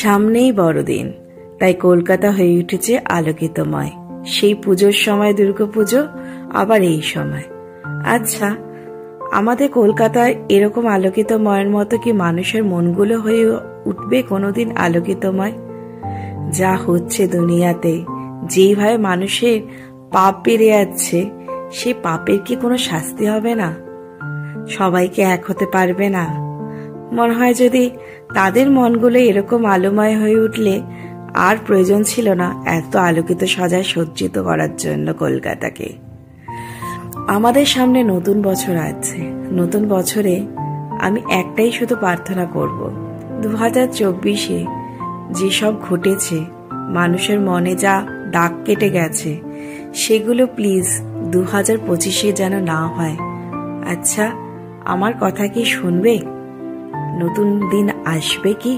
সামনেই বড়দিন, তাই কলকাতা হয়ে উঠেছে আলোকিতময়। সেই পুজোর সময় দুর্গাপুজো, আবার এই সময়। আচ্ছা, আমাদের কলকাতায় এরকম আলোকিতময়ের মতো কি মানুষের মনগুলো হয়ে উঠবে কোনোদিন আলোকিতময়? যা হচ্ছে দুনিয়াতে, যেইভাবে মানুষের পাপ বেড়ে যাচ্ছে, সেই পাপের কি কোনো শাস্তি হবে না? সবাইকে এক হতে পারবে না? মনে হয় যদি তাদের মনগুলো এরকম আলোময় হয়ে উঠলে আর প্রয়োজন ছিল না এত আলোকিত সাজায় সজ্জিত করার জন্য কলকাতাকে। আমাদের সামনে নতুন বছর আছে। নতুন বছরে আমি একটাই শুধু প্রার্থনা করব, 2024-এ যেসব ঘটেছে, মানুষের মনে যা দাগ কেটে গেছে, সেগুলো প্লিজ 2025-এ যেন না হয়। আচ্ছা, আমার কথা কি শুনবে? নতুন দিন আসবে কি?